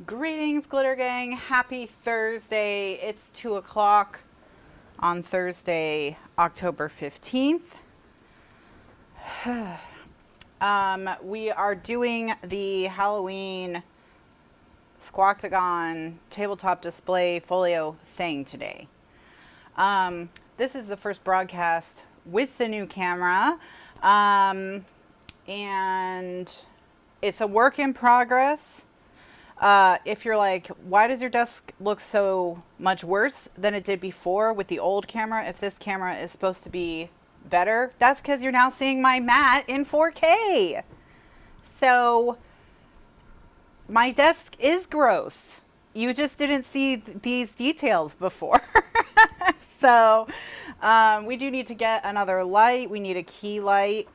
Greetings, Glitter Gang. Happy Thursday. It's 2 o'clock on Thursday, October 15th. We are doing the Halloween Squawktagon tabletop display folio thing today. This is the first broadcast with the new camera. And it's a work in progress. If you're like, why does your desk look so much worse than it did before with the old camera? If this camera is supposed to be better, that's because you're now seeing my mat in 4K. So my desk is gross. You just didn't see these details before. So we do need to get another light. We need a key light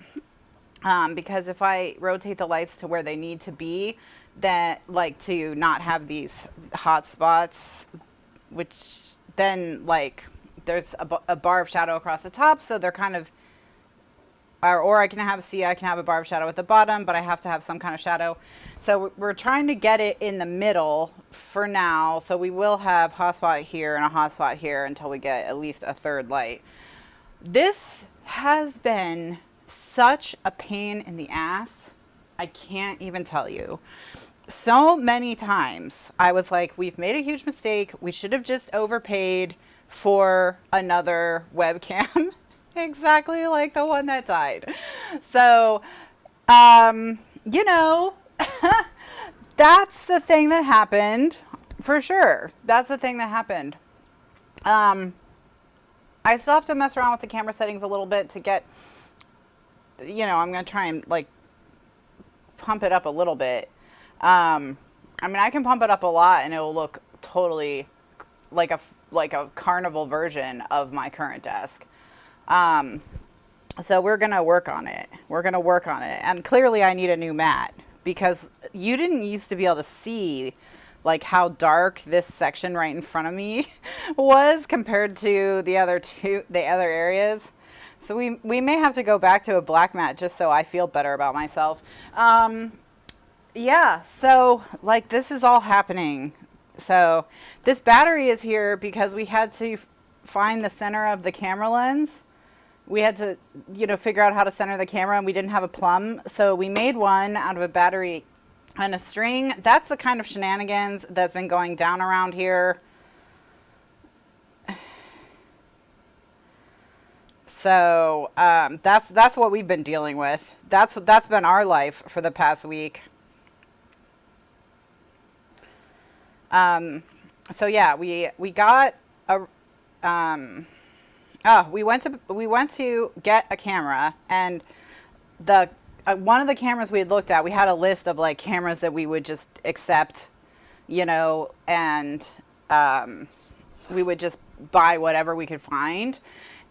because if I rotate the lights to where they need to be, that like to not have these hot spots, which then like there's a bar of shadow across the top, so they're kind of, or I can have a bar of shadow at the bottom, but I have to have some kind of shadow. So we're trying to get it in the middle for now. So we will have hot spot here and a hot spot here until we get at least a third light. This has been such a pain in the ass. I can't even tell you. So many times I was like, we've made a huge mistake. We should have just overpaid for another webcam. Exactly like the one that died. So, you know, that's the thing that happened for sure. That's the thing that happened. I still have to mess around with the camera settings a little bit to get, you know, I'm going to try and like pump it up a little bit. I mean, I can pump it up a lot and it will look totally like a carnival version of my current desk. So we're going to work on it. And clearly I need a new mat because you didn't used to be able to see like how dark this section right in front of me was compared to the other areas. So we may have to go back to a black mat just so I feel better about myself. Yeah, so like this is all happening. So this battery is here because we had to find the center of the camera lens. We had to, you know, figure out how to center the camera and we didn't have a plumb. So we made one out of a battery and a string. That's the kind of shenanigans that's been going down around here. So that's what we've been dealing with. That's been our life for the past week. So yeah, we got a, we went to get a camera, and the, one of the cameras we had looked at, we had a list of like cameras that we would just accept, you know, and, we would just buy whatever we could find.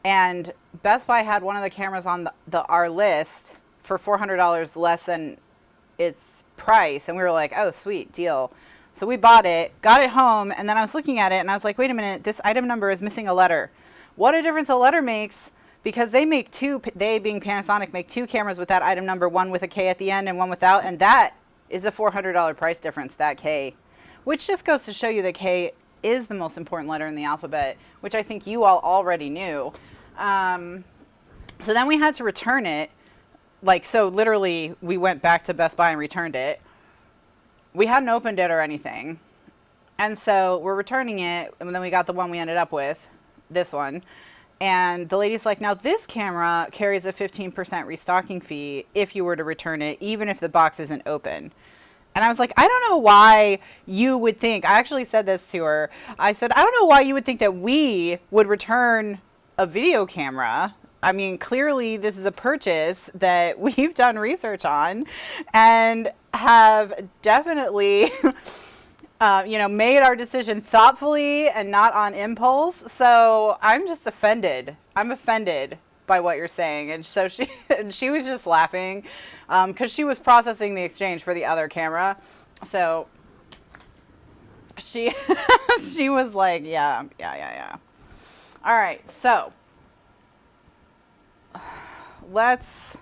And Best Buy had one of the cameras on our list for $400 less than its price. And we were like, oh, sweet deal. So we bought it, got it home, and then I was looking at it, and I was like, wait a minute, this item number is missing a letter. What a difference a letter makes, because they make two, they being Panasonic, make two cameras with that item number, one with a K at the end and one without, and that is a $400 price difference, that K. Which just goes to show you that K is the most important letter in the alphabet, which I think you all already knew. So then we had to return it. Like, so literally, we went back to Best Buy and returned it. We hadn't opened it or anything. And so we're returning it, and then we got the one we ended up with, this one. And the lady's like, now this camera carries a 15% restocking fee if you were to return it, even if the box isn't open. And I was like, I don't know why you would think, I actually said this to her. I said, I don't know why you would think that we would return a video camera. I mean, clearly this is a purchase that we've done research on and have definitely, you know, made our decision thoughtfully and not on impulse. So I'm just offended. I'm offended by what you're saying. And so she was just laughing because she was processing the exchange for the other camera. So she was like, yeah. All right, so let's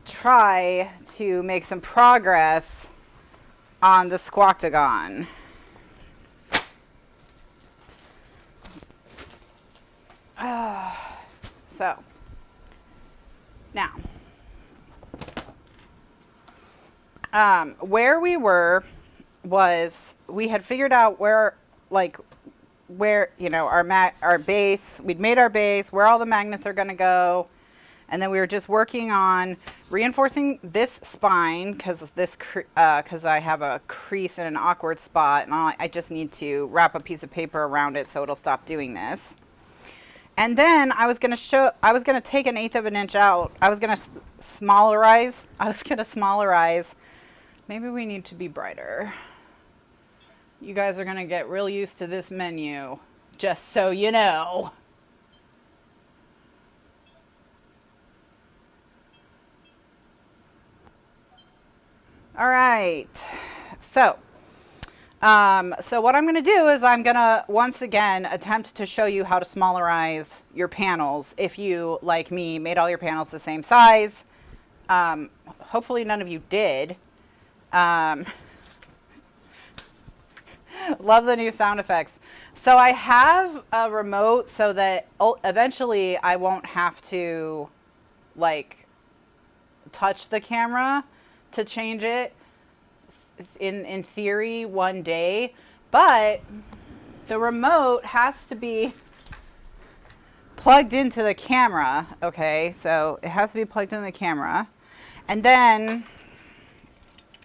try to make some progress on the Squawktagon. So now, where we were was we had figured out where, you know, our base, we'd made our base, where all the magnets are going to go. And then we were just working on reinforcing this spine because I have a crease in an awkward spot, and I just need to wrap a piece of paper around it so it'll stop doing this. And then I was going to take 1/8 of an inch out. I was going to smallerize. Maybe we need to be brighter. You guys are going to get real used to this menu, just so you know. All right, so what I'm going to do is I'm going to once again attempt to show you how to smallerize your panels if you, like me, made all your panels the same size. Hopefully none of you did. Love the new sound effects. So I have a remote so that eventually I won't have to like touch the camera to change it in theory one day, but the remote has to be plugged into the camera. Okay, so it has to be plugged into the camera, and then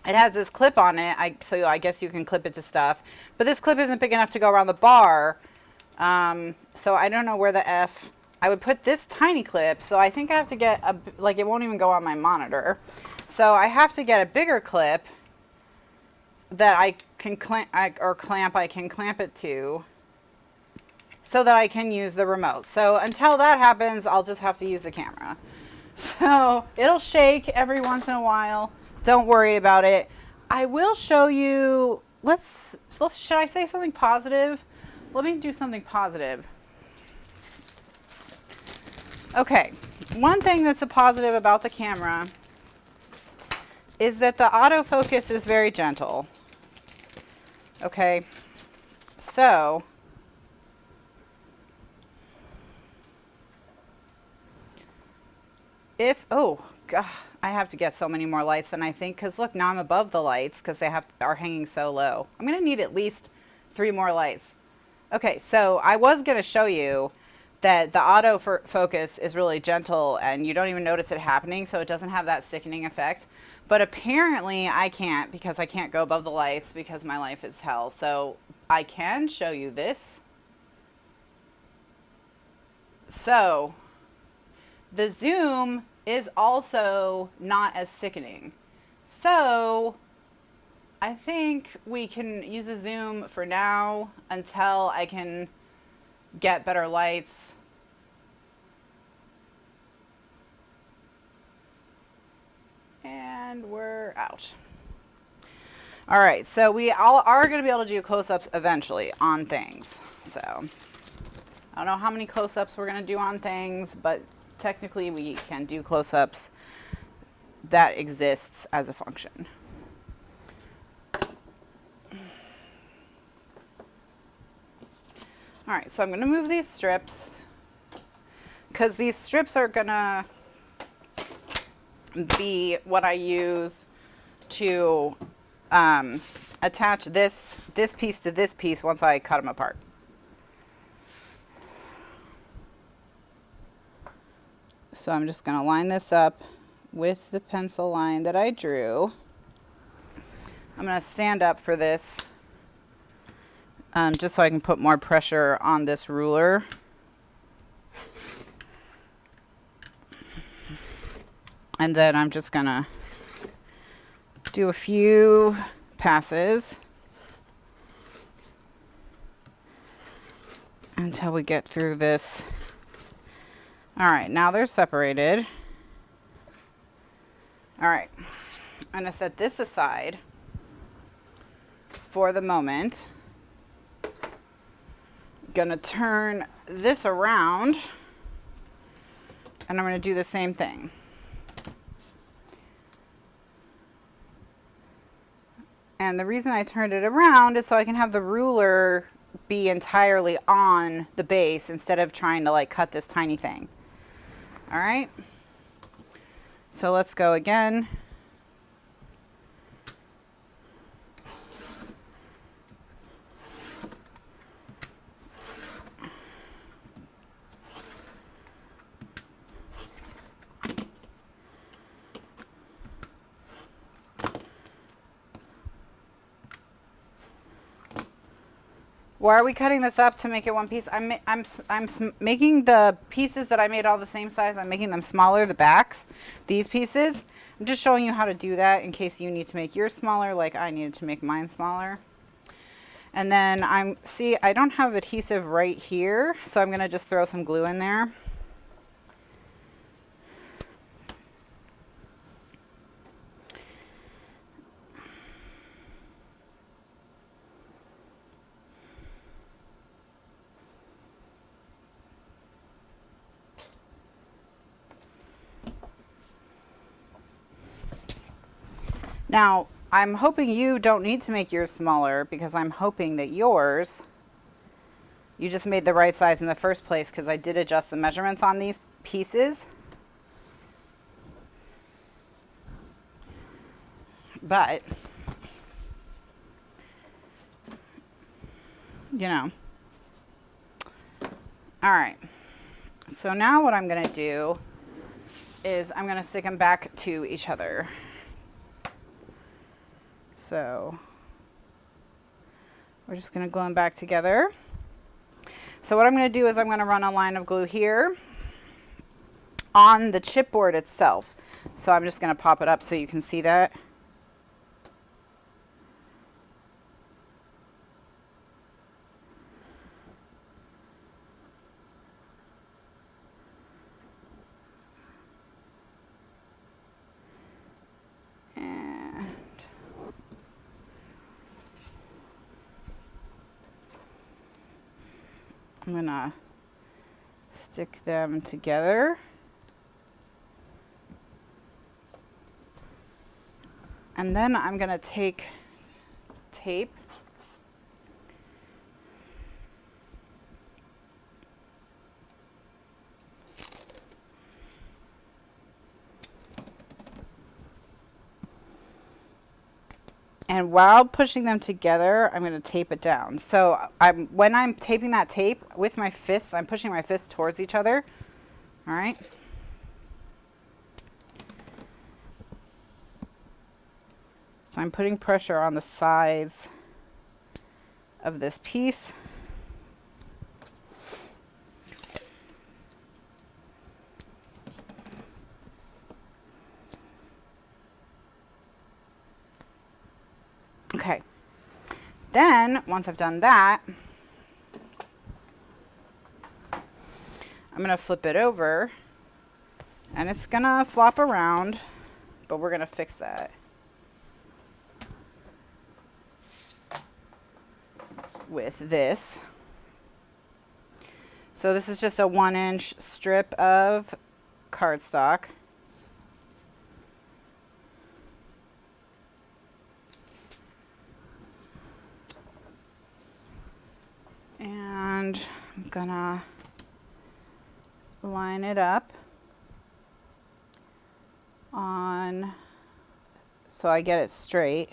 it has this clip on it. So I guess you can clip it to stuff, but this clip isn't big enough to go around the bar. So I don't know where the F I would put this tiny clip. So I think I have to get it won't even go on my monitor. So I have to get a bigger clip that I can clamp it to so that I can use the remote. So until that happens, I'll just have to use the camera. So it'll shake every once in a while. Don't worry about it. I will show you, should I say something positive? Let me do something positive. Okay, one thing that's a positive about the camera is that the autofocus is very gentle. Okay, so oh God, I have to get so many more lights than I think, because look, now I'm above the lights because they are hanging so low. I'm gonna need at least 3 more lights. Okay, so I was gonna show you that the autofocus is really gentle and you don't even notice it happening, so it doesn't have that sickening effect. But apparently I can't, because I can't go above the lights because my life is hell. So I can show you this. So the zoom is also not as sickening. So I think we can use a zoom for now until I can get better lights. And we're out. All right, so we all are going to be able to do close-ups eventually on things. So I don't know how many close-ups we're going to do on things, but technically we can do close-ups. That exists as a function. All right, so I'm going to move these strips because these strips are going to be what I use to attach this piece to this piece once I cut them apart. So I'm just going to line this up with the pencil line that I drew. I'm going to stand up for this just so I can put more pressure on this ruler. And then I'm just going to do a few passes until we get through this. All right, now they're separated. All right, I'm going to set this aside for the moment. Going to turn this around, and I'm going to do the same thing. And the reason I turned it around is so I can have the ruler be entirely on the base instead of trying to like cut this tiny thing. All right. So let's go again. Why are we cutting this up to make it one piece? I'm making the pieces that I made all the same size. I'm making them smaller, the backs, these pieces. I'm just showing you how to do that in case you need to make yours smaller like I needed to make mine smaller. And then I don't have adhesive right here, so I'm gonna just throw some glue in there. Now, I'm hoping you don't need to make yours smaller because I'm hoping that yours, you just made the right size in the first place because I did adjust the measurements on these pieces. But, you know. All right. So now what I'm going to do is I'm going to stick them back to each other. So we're just going to glue them back together. So what I'm going to do is I'm going to run a line of glue here on the chipboard itself. So I'm just going to pop it up so you can see that. I'm gonna stick them together. And then I'm gonna take tape and while pushing them together, I'm going to tape it down. So when I'm taping that tape with my fists, I'm pushing my fists towards each other. All right. So I'm putting pressure on the sides of this piece. Okay. Then, once I've done that, I'm going to flip it over and it's going to flop around, but we're going to fix that with this. So this is just a 1-inch strip of cardstock. And I'm gonna line it up on so I get it straight.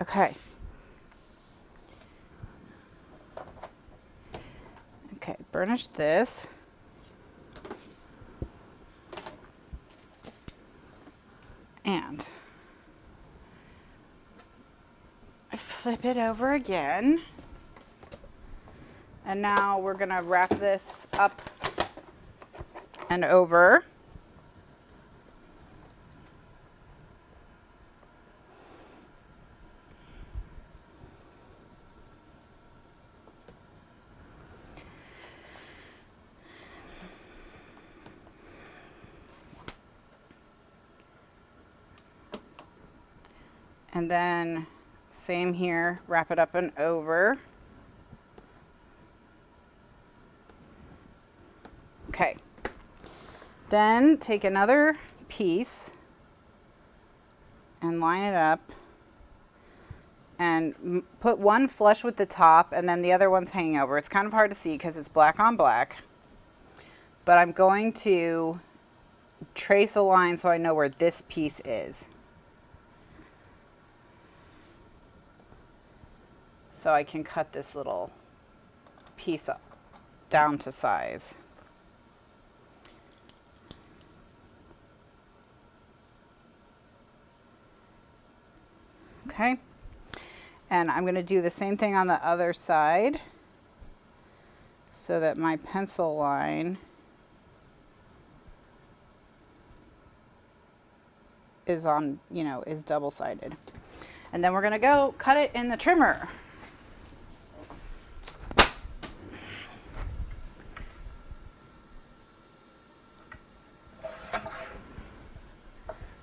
Okay. Okay, burnish this. And flip it over again. And now we're gonna wrap this up and over. And then same here, wrap it up and over. Okay. Then take another piece and line it up and put one flush with the top and then the other one's hanging over. It's kind of hard to see because it's black on black, but I'm going to trace a line so I know where this piece is. So I can cut this little piece up down to size. Okay, and I'm going to do the same thing on the other side so that my pencil line is on, you know, is double-sided. And then we're going to go cut it in the trimmer.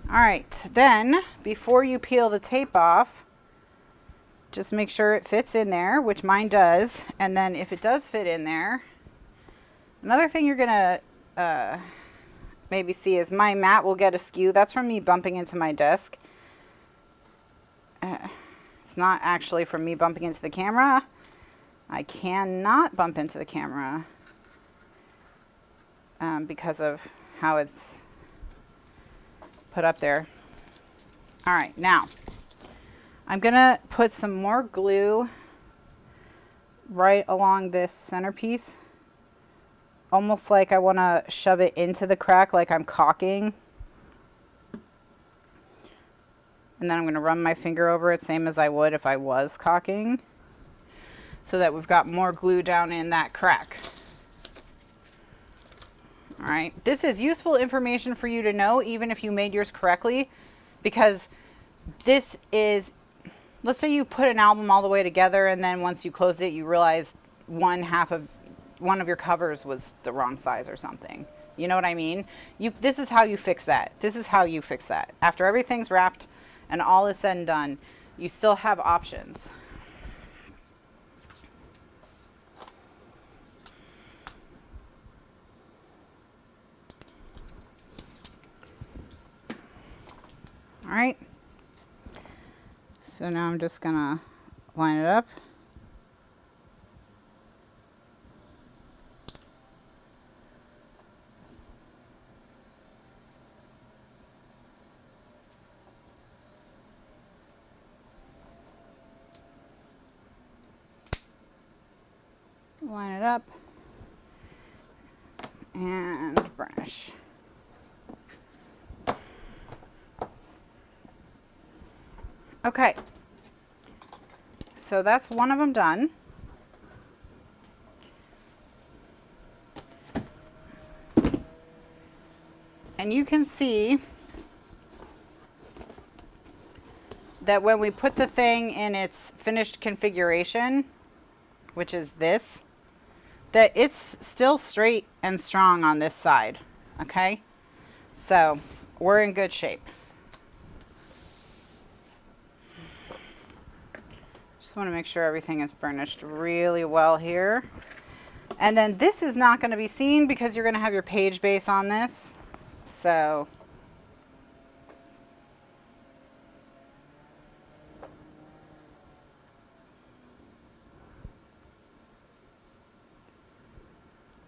All right, then before you peel the tape off, just make sure it fits in there, which mine does. And then if it does fit in there, another thing you're gonna maybe see is my mat will get askew. That's from me bumping into my desk. It's not actually from me bumping into the camera. I cannot bump into the camera because of how it's put up there. All right, now I'm gonna put some more glue right along this centerpiece, almost like I want to shove it into the crack like I'm caulking. And then I'm going to run my finger over it, same as I would if I was caulking, so that we've got more glue down in that crack. All right, this is useful information for you to know, even if you made yours correctly, because this is, let's say you put an album all the way together and then once you closed it, you realized one of your covers was the wrong size or something. You know what I mean? This is how you fix that. This is how you fix that. After everything's wrapped and all is said and done, you still have options. All right, so now I'm just gonna line it up. Line it up and burnish. Okay, so that's one of them done. And you can see that when we put the thing in its finished configuration, which is this, that it's still straight and strong on this side, okay? So we're in good shape. Just want to make sure everything is burnished really well here. And then this is not going to be seen because you're going to have your page base on this. So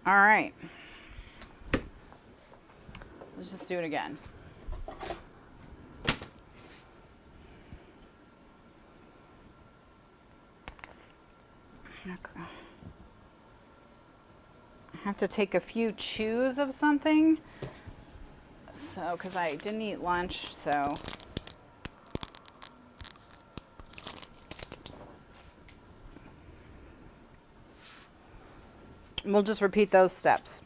all right, let's just do it again. Okay. I have to take a few chews of something, so because I didn't eat lunch, so we'll just repeat those steps.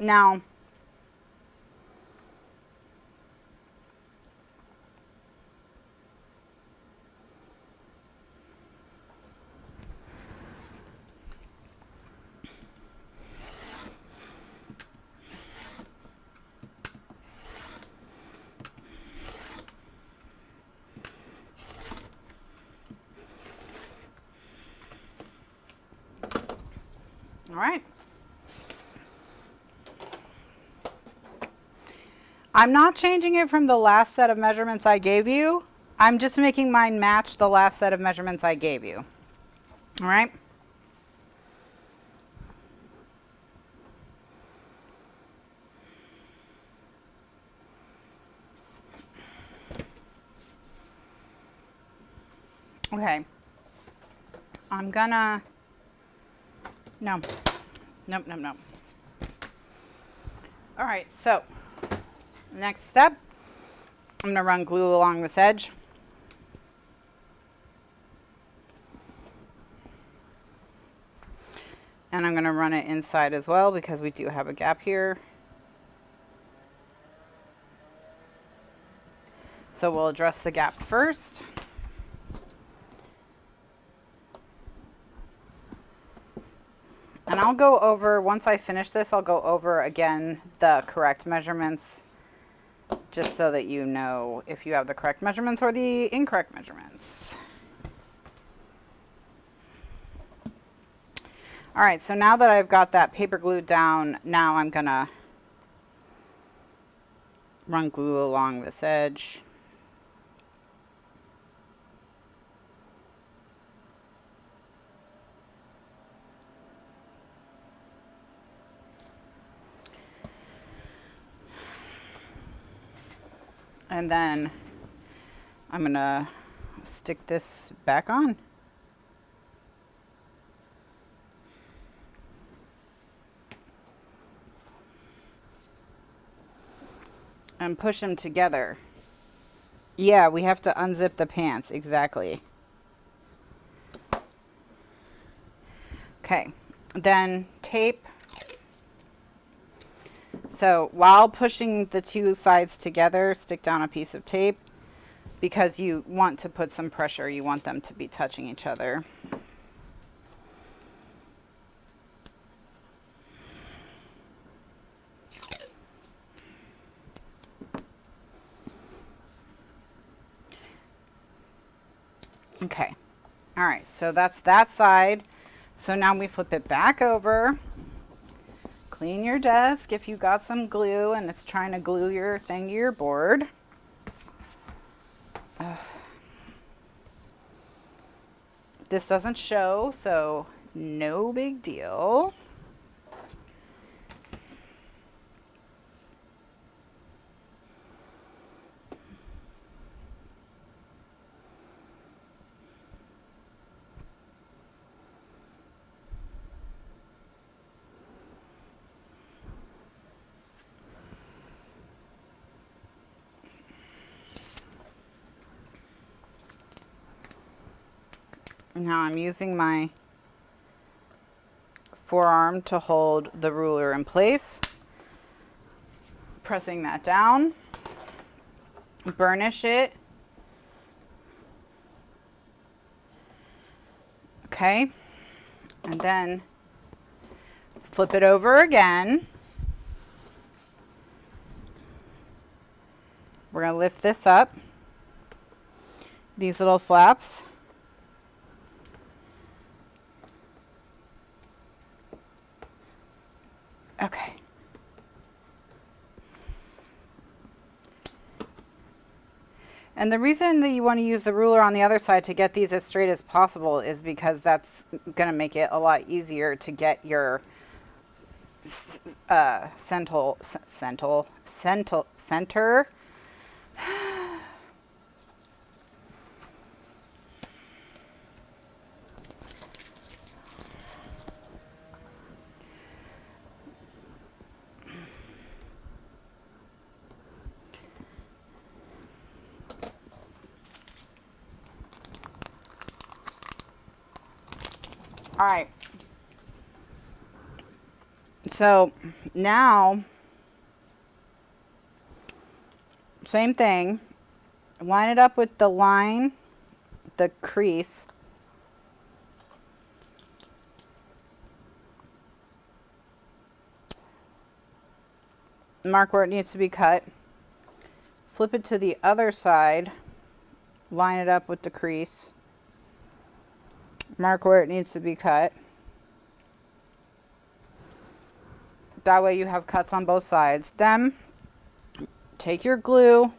Now, all right. I'm not changing it from the last set of measurements I gave you. I'm just making mine match the last set of measurements I gave you. All right. Okay. I'm gonna, no, nope, nope, nope. All right, so next step, I'm gonna run glue along this edge. And I'm gonna run it inside as well because we do have a gap here. So we'll address the gap first. And I'll go over, once I finish this, I'll go over again the correct measurements, just so that you know if you have the correct measurements or the incorrect measurements. All right, so now that I've got that paper glue down, now I'm gonna run glue along this edge. And then I'm gonna stick this back on. And push them together. Yeah, we have to unzip the pants, exactly. Okay, then tape. So while pushing the two sides together, stick down a piece of tape because you want to put some pressure. You want them to be touching each other. Okay, all right, so that's that side. So now we flip it back over. Clean your desk if you got some glue and it's trying to glue your thing to your board. This doesn't show, so no big deal. Now I'm using my forearm to hold the ruler in place. Pressing that down. Burnish it. Okay. And then flip it over again. We're going to lift this up. These little flaps. Okay. And the reason that you want to use the ruler on the other side to get these as straight as possible is because that's going to make it a lot easier to get your center. All right. So now, same thing. Line it up with the line, the crease. Mark where it needs to be cut. Flip it to the other side. Line it up with the crease. Mark where it needs to be cut. That way you have cuts on both sides. Then take your glue,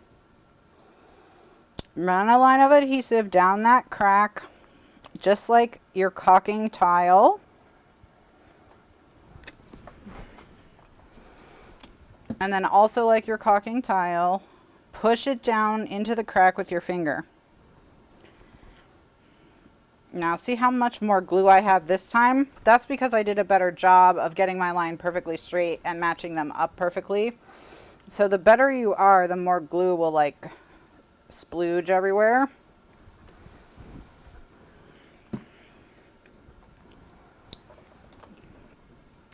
run a line of adhesive down that crack, just like your caulking tile. And then also like your caulking tile, push it down into the crack with your finger. Now see how much more glue I have this time? That's because I did a better job of getting my line perfectly straight and matching them up perfectly. So the better you are, the more glue will like splooge everywhere.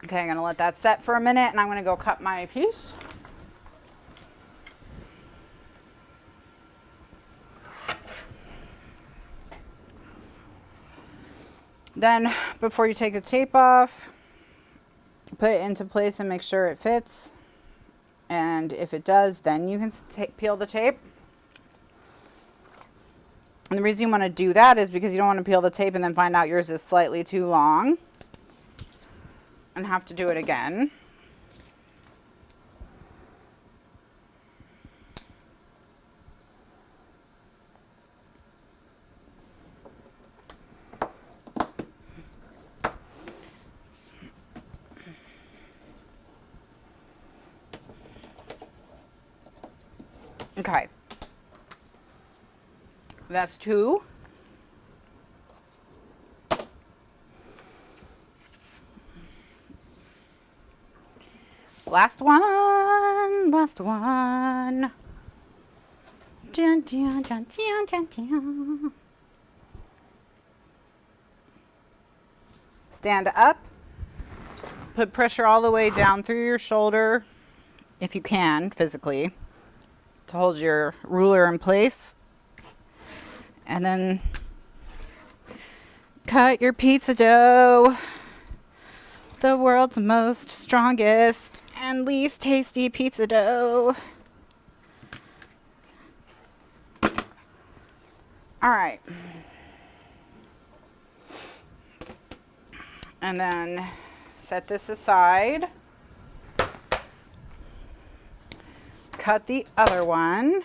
Okay, I'm gonna let that set for a minute and I'm gonna go cut my piece. Then before you take the tape off, put it into place and make sure it fits. And if it does, then you can peel the tape. And the reason you want to do that is because you don't want to peel the tape and then find out yours is slightly too long and have to do it again. Okay. That's two. Last one. Last one. Dun, dun, dun, dun, dun, dun. Stand up. Put pressure all the way down through your shoulder, if you can, physically, to hold your ruler in place. And then cut your pizza dough. The world's most strongest and least tasty pizza dough. All right. And then set this aside. Cut the other one.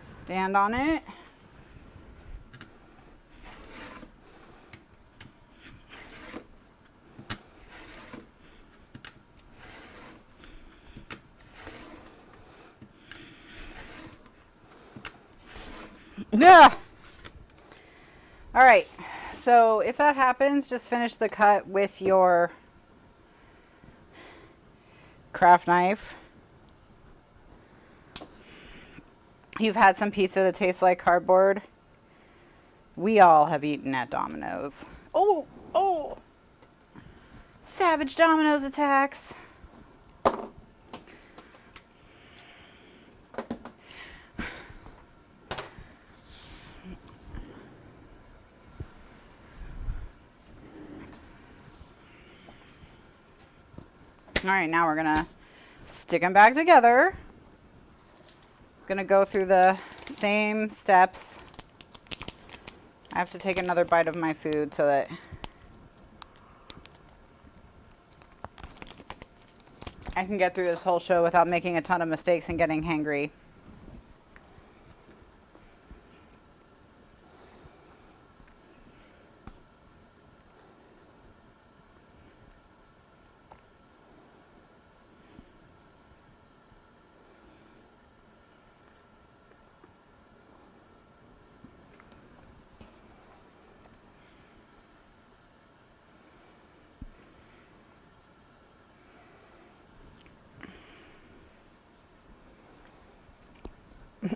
Stand on it. Yeah. All right. So if that happens, just finish the cut with your craft knife. You've had some pizza that tastes like cardboard. We all have eaten at Domino's. Oh, oh. Savage Domino's attacks. All right, now we're gonna stick them back together. Gonna go through the same steps. I have to take another bite of my food so that I can get through this whole show without making a ton of mistakes and getting hangry.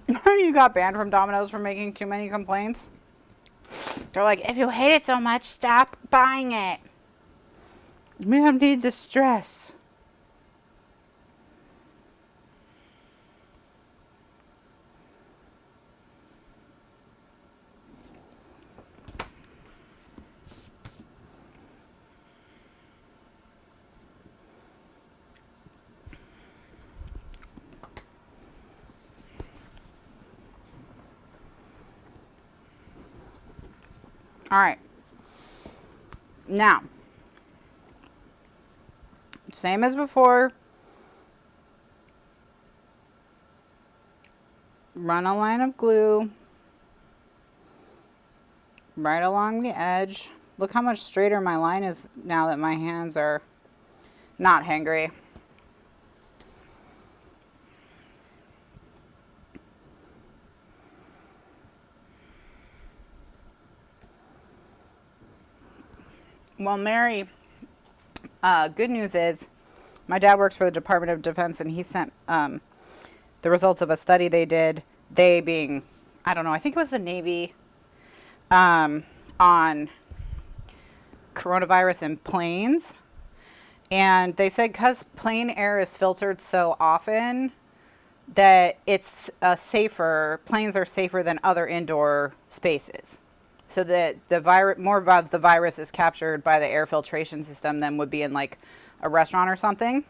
You got banned from Domino's for making too many complaints. They're like, if you hate it so much, stop buying it. We don't need the stress. All right. Now, same as before. Run a line of glue right along the edge. Look how much straighter my line is now that my hands are not hangry. Well, Mary, good news is my dad works for the Department of Defense, and he sent the results of a study they did, they being, I don't know, I think it was the Navy, on coronavirus in planes. And they said because plane air is filtered so often that it's safer, planes are safer than other indoor spaces. So that the virus, more of the virus is captured by the air filtration system than would be in like a restaurant or something.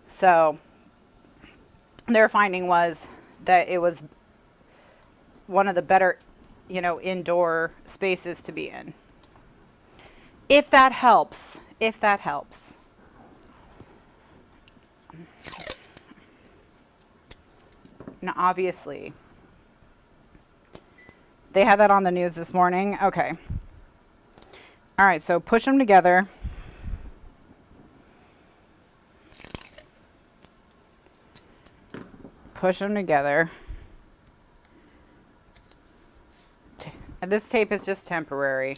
So their finding was that it was one of the better, you know, indoor spaces to be in. If that helps, if that helps. Now, obviously, they had that on the news this morning. Okay. All right, so push them together. Push them together. And this tape is just temporary.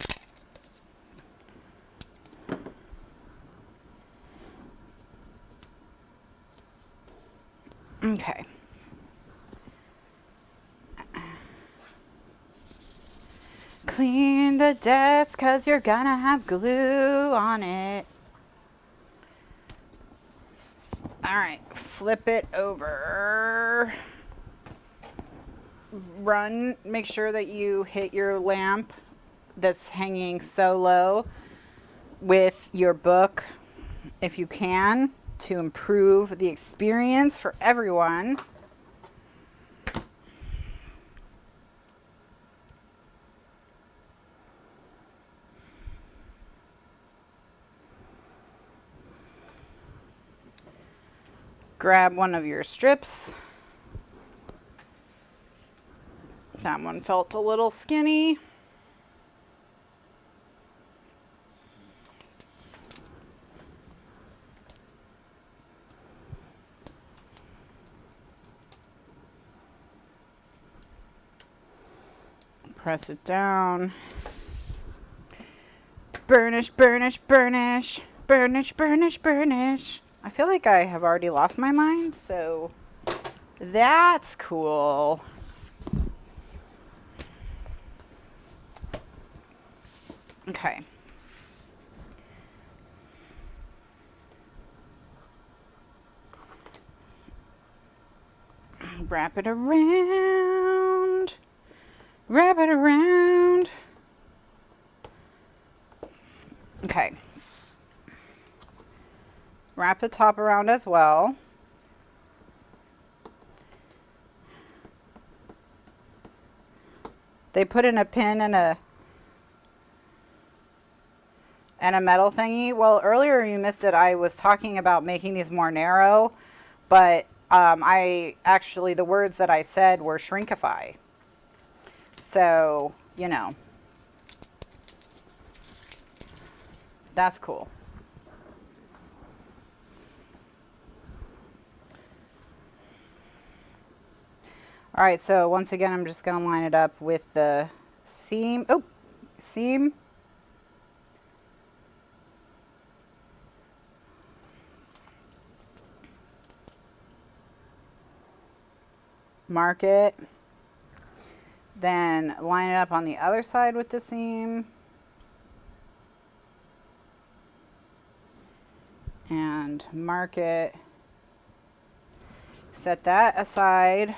Okay. Clean the desk because you're gonna have glue on it. All right, flip it over. Run, make sure that you hit your lamp that's hanging so low with your book if you can to improve the experience for everyone. Grab one of your strips. That one felt a little skinny. Press it down. Burnish, burnish, burnish. Burnish, burnish, burnish. I feel like I have already lost my mind, so that's cool. Okay. Wrap it around. Wrap it around. Okay. Wrap the top around as well. They put in a pin and a metal thingy. Well, earlier you missed it. I was talking about making these more narrow, but I actually, the words that I said were shrinkify. So, you know, that's cool. All right, so once again, I'm just going to line it up with the seam. Oh, seam. mark it, then line it up on the other side with the seam, and mark it. Set that aside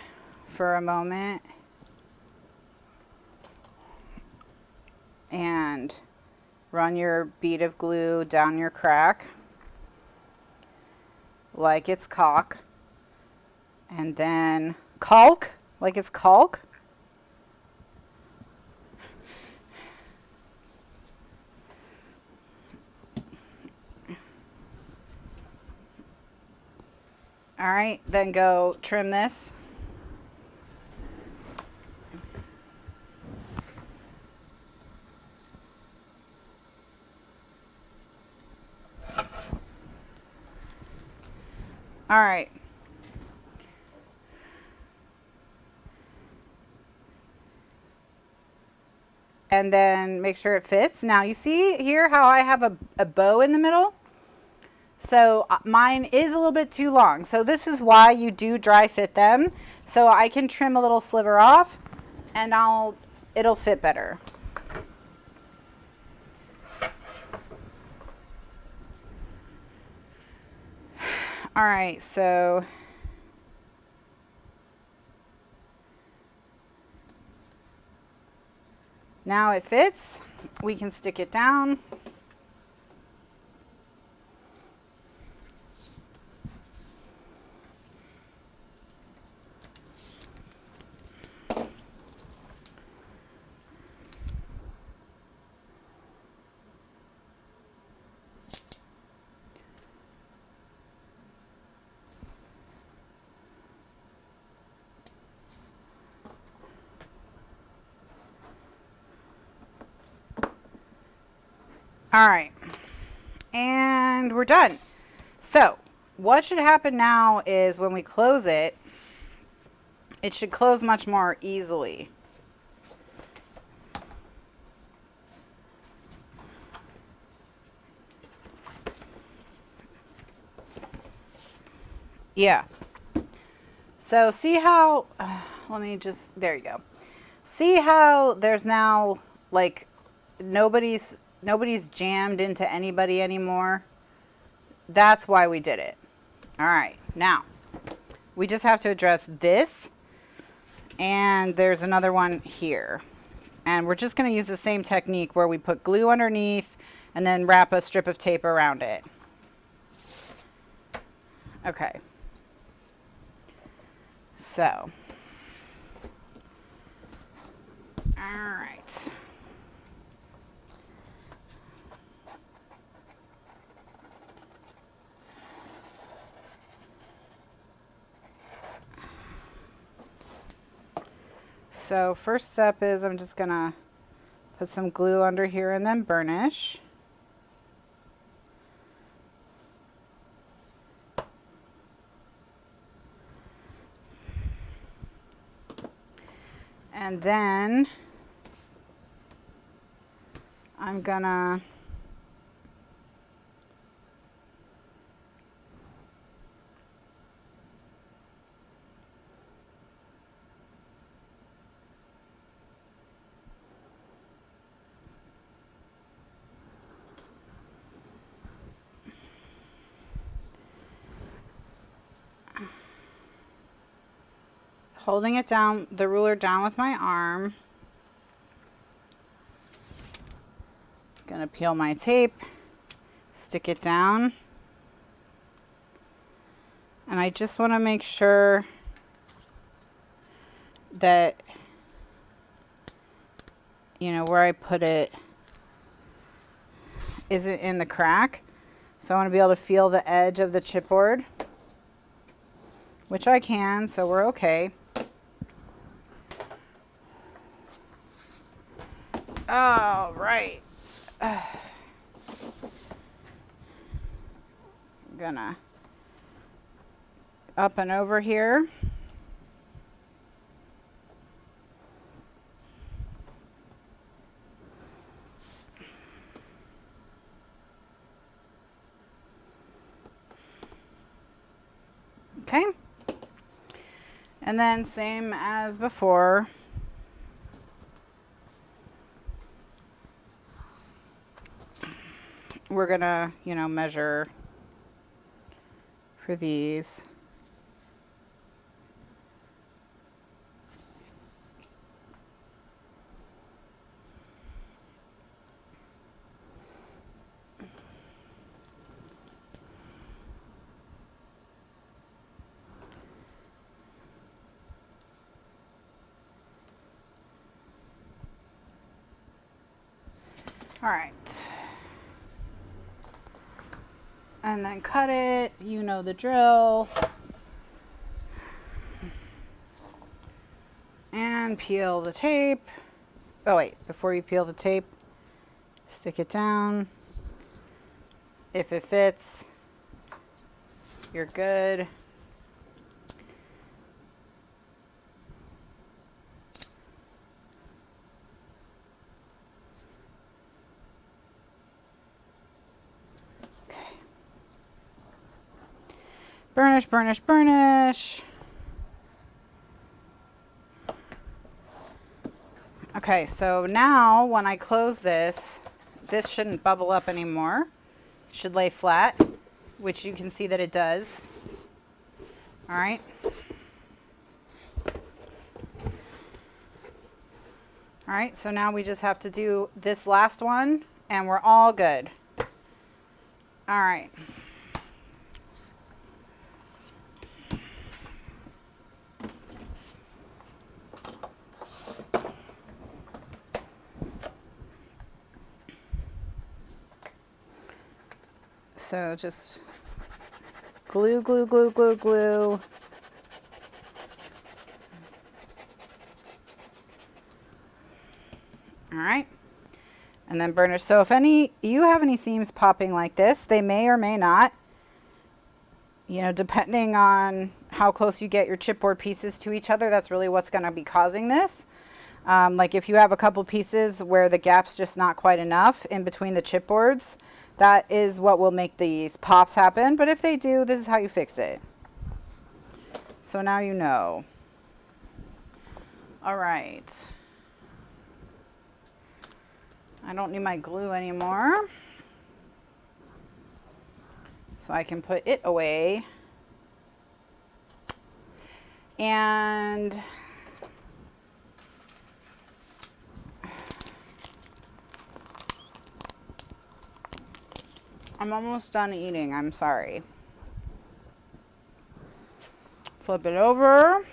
for a moment and run your bead of glue down your crack like it's caulk, and then caulk like it's caulk. All right, then go trim this. All right. And then make sure it fits. Now you see here how I have a bow in the middle? So mine is a little bit too long. So this is why you do dry fit them. So I can trim a little sliver off and it'll fit better. All right, so now it fits. We can stick it down. All right, and we're done. So what should happen now is when we close it, it should close much more easily. Yeah. So see how, let me just, there you go. See how there's now like nobody's jammed into anybody anymore? That's why we did it. All right, now we just have to address this, and there's another one here. And we're just going to use the same technique where we put glue underneath and then wrap a strip of tape around it. Okay. So, all right. So first step is I'm just gonna put some glue under here and then burnish. And then I'm gonna holding it down, the ruler down with my arm. Gonna peel my tape, stick it down. And I just want to make sure that, you know, where I put it isn't in the crack. So I want to be able to feel the edge of the chipboard, which I can, so we're okay. All right. I'm gonna up and over here. Okay. And then same as before. We're gonna, you know, measure for these. All right. And then cut it, you know the drill. And peel the tape. Oh wait, before you peel the tape, stick it down. If it fits, you're good. Burnish, burnish, burnish. Okay, so now when I close this, this shouldn't bubble up anymore. It should lay flat, which you can see that it does. All right. All right, so now we just have to do this last one and we're all good. All right. So just glue, glue, glue, glue, glue. All right. And then burnish. So if you have any seams popping like this, they may or may not, you know, depending on how close you get your chipboard pieces to each other, that's really what's going to be causing this. Like if you have a couple pieces where the gap's just not quite enough in between the chipboards, that is what will make these pops happen. But if they do, this is how you fix it. So now you know. All right. I don't need my glue anymore. So I can put it away. And I'm almost done eating, I'm sorry. Flip it over.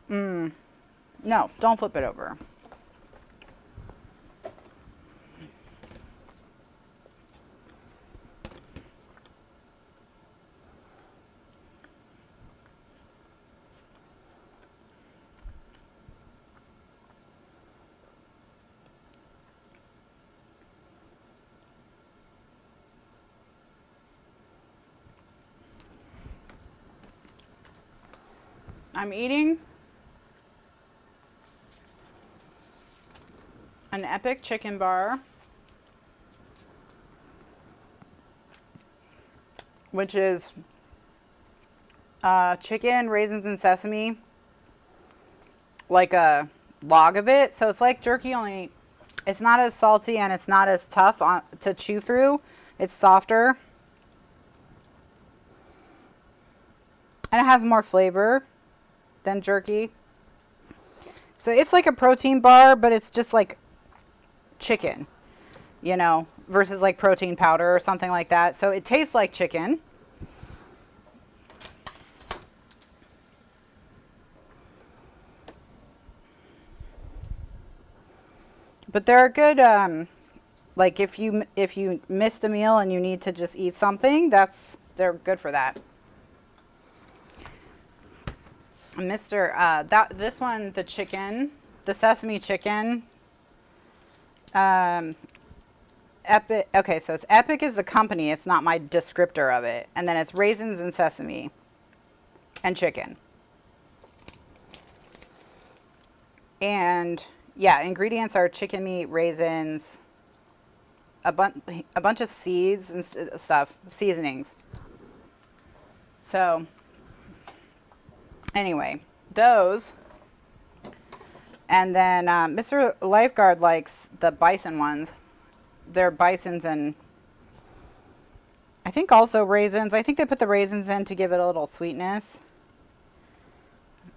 No, don't flip it over. I'm eating an epic chicken bar, which is chicken, raisins, and sesame, like a log of it. So it's like jerky, only it's not as salty and it's not as tough to chew through. It's softer. And it has more flavor than jerky. So it's like a protein bar, but it's just like chicken, you know, versus like protein powder or something like that. So it tastes like chicken. But they're good, like if you missed a meal and you need to just eat something, they're good for that. This one, the chicken, the sesame chicken, Epic. Okay, so it's Epic is the company. It's not my descriptor of it. And then it's raisins and sesame and chicken. And yeah, ingredients are chicken meat, raisins, a bunch of seeds and stuff, seasonings. So Anyway, those. And then Mr. Lifeguard likes the bison ones. They're bisons and I think also raisins. I think they put the raisins in to give it a little sweetness.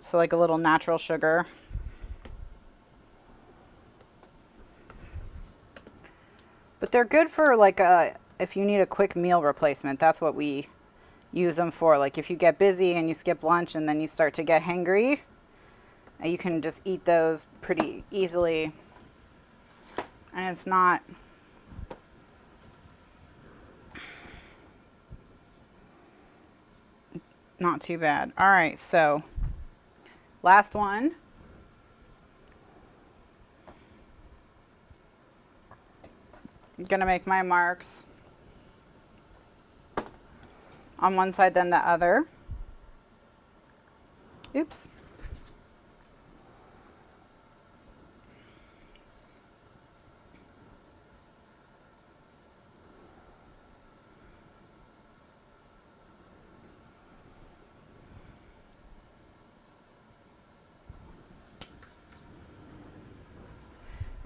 So like a little natural sugar. But they're good for like if you need a quick meal replacement. That's what we use them for. Like if you get busy and you skip lunch and then you start to get hangry, you can just eat those pretty easily. And it's not too bad. All right, so last one. I'm gonna make my marks on one side then the other. Oops.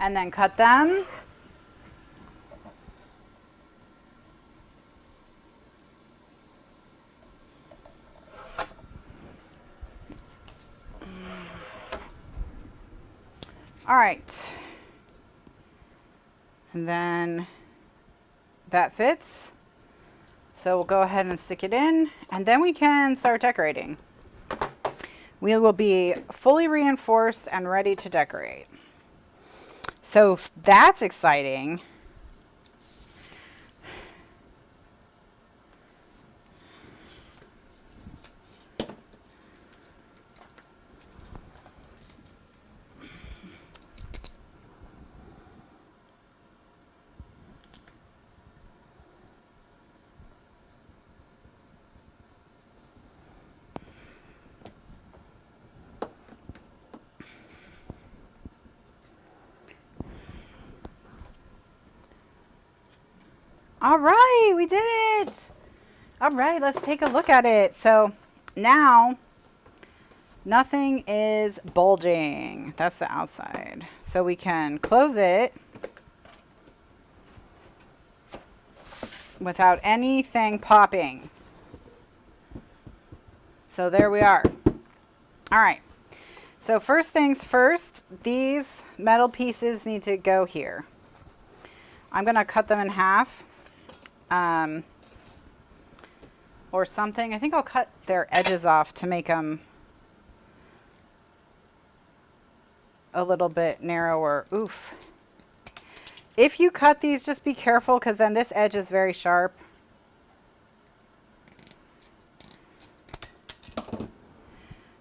And then cut them. All right. And then that fits. So we'll go ahead and stick it in and then we can start decorating. We will be fully reinforced and ready to decorate. So that's exciting. All right, we did it. All right, let's take a look at it. So now nothing is bulging. That's the outside. So we can close it without anything popping. So there we are. All right. So first things first, these metal pieces need to go here. I'm going to cut them in half. Or something. I think I'll cut their edges off to make them a little bit narrower. Oof. If you cut these, just be careful because then this edge is very sharp.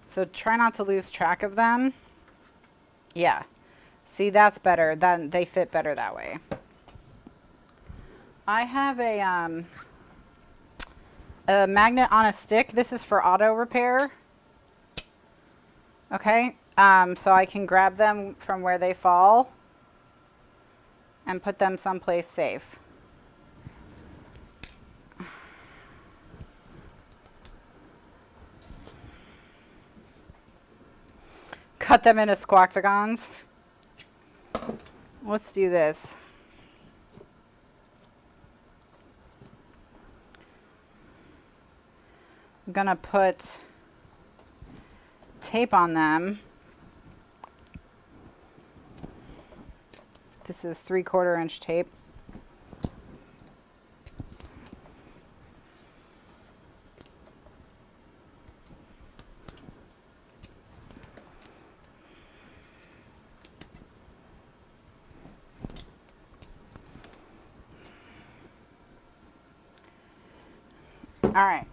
So try not to lose track of them. Yeah. See, that's better. Then they fit better that way. I have a magnet on a stick. This is for auto repair. Okay. So I can grab them from where they fall and put them someplace safe. Cut them into squoctagons. Let's do this. I'm gonna put tape on them. This is 3/4 inch tape. All right.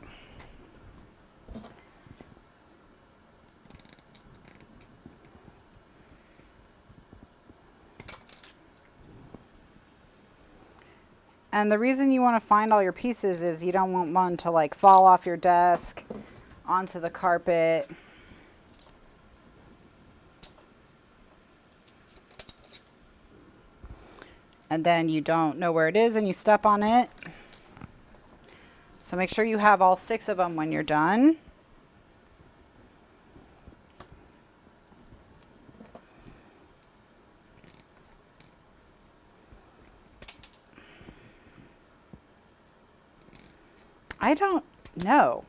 And the reason you want to find all your pieces is you don't want one to like fall off your desk onto the carpet. And then you don't know where it is and you step on it. So make sure you have all 6 of them when you're done. I don't know.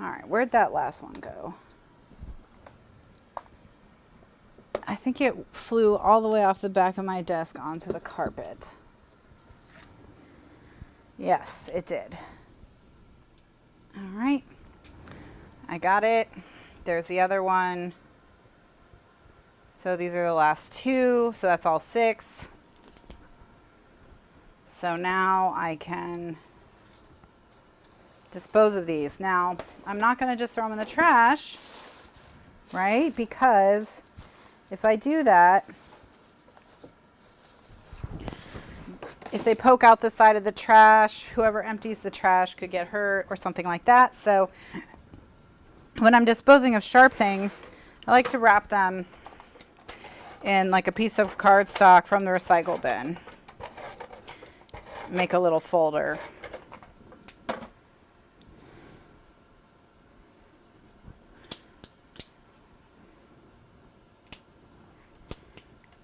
All right, where'd that last one go? I think it flew all the way off the back of my desk onto the carpet. Yes, it did. All right, I got it. There's the other one. So these are the last two, so that's all 6. So now I can dispose of these. Now, I'm not going to just throw them in the trash, right? Because if I do that, if they poke out the side of the trash, whoever empties the trash could get hurt or something like that. So when I'm disposing of sharp things, I like to wrap them in like a piece of cardstock from the recycle bin. Make a little folder.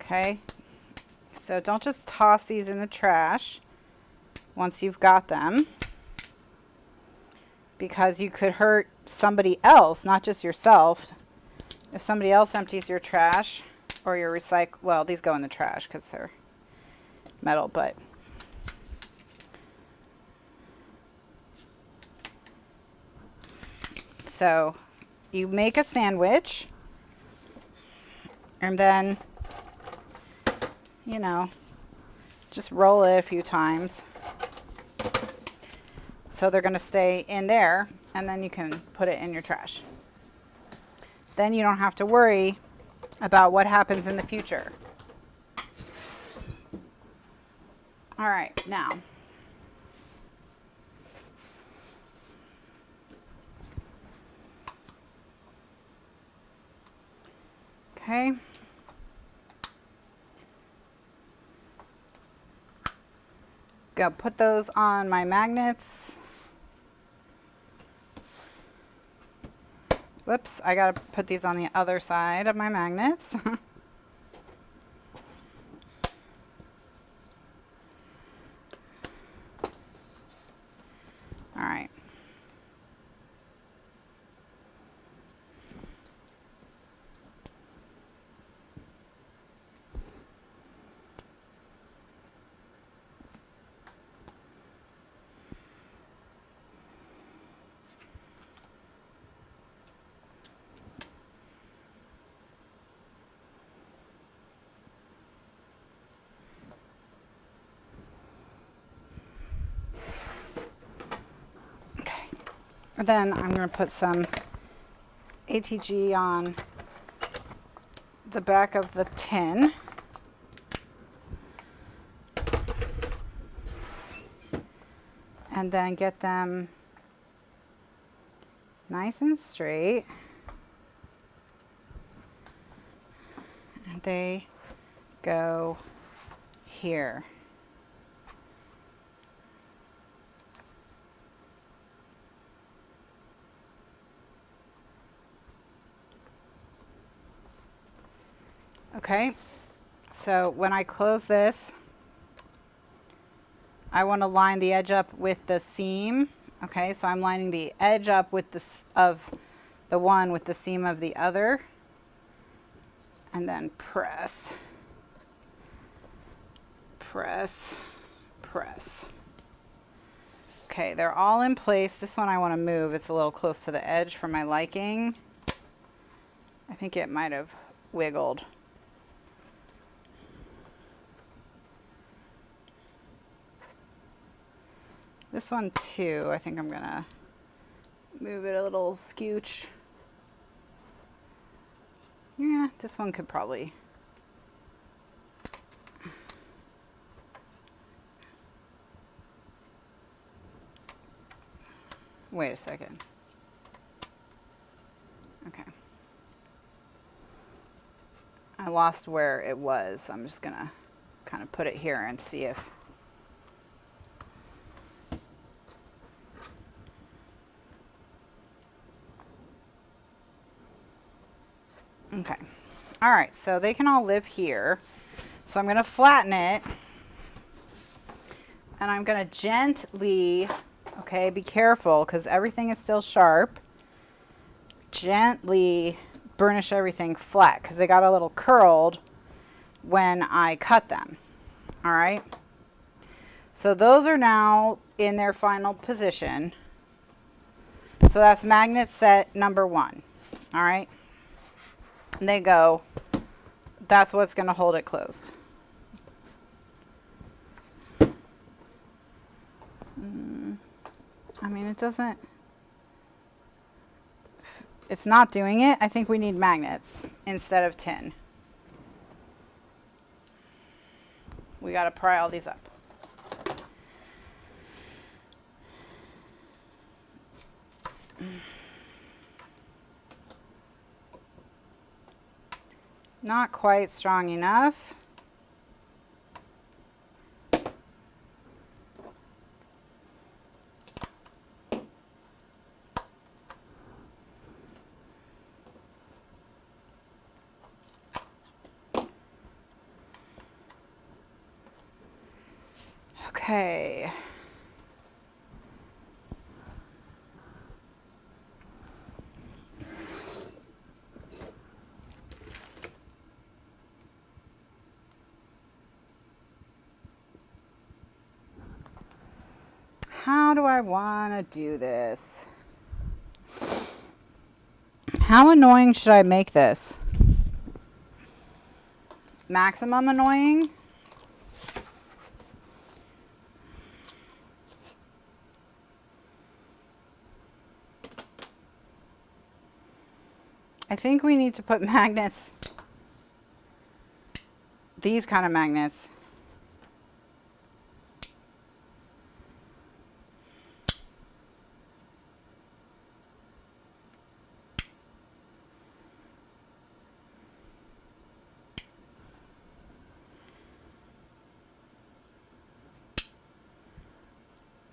Okay, so don't just toss these in the trash once you've got them, because you could hurt somebody else, not just yourself. If somebody else empties your trash or your recycle, well, these go in the trash because they're metal, but so you make a sandwich and then, you know, just roll it a few times so they're going to stay in there, and then you can put it in your trash. Then you don't have to worry about what happens in the future. All right, now okay. Go put those on my magnets. Whoops, I gotta put these on the other side of my magnets. All right. Then I'm going to put some ATG on the back of the tin. And then get them nice and straight. And they go here. Okay, so when I close this, I want to line the edge up with the seam. Okay, so I'm lining the edge up with of the one with the seam of the other, and then press, press, press. Okay, they're all in place. This one I want to move. It's a little close to the edge for my liking. I think it might have wiggled. This one too, I think I'm gonna move it a little scooch. Yeah, this one could probably. Wait a second. Okay. I lost where it was. I'm just gonna kind of put it here and see if. Okay. All right, so they can all live here. So I'm going to flatten it. And I'm going to gently, okay, be careful because everything is still sharp. Gently burnish everything flat because they got a little curled when I cut them. All right. So those are now in their final position. So that's magnet set number 1. All right. And they go, that's what's going to hold it closed. I mean, it doesn't, it's not doing it. I think we need magnets instead of tin. We got to pry all these up. Not quite strong enough. Okay. How do I want to do this? How annoying should I make this? Maximum annoying? I think we need to put magnets, these kind of magnets.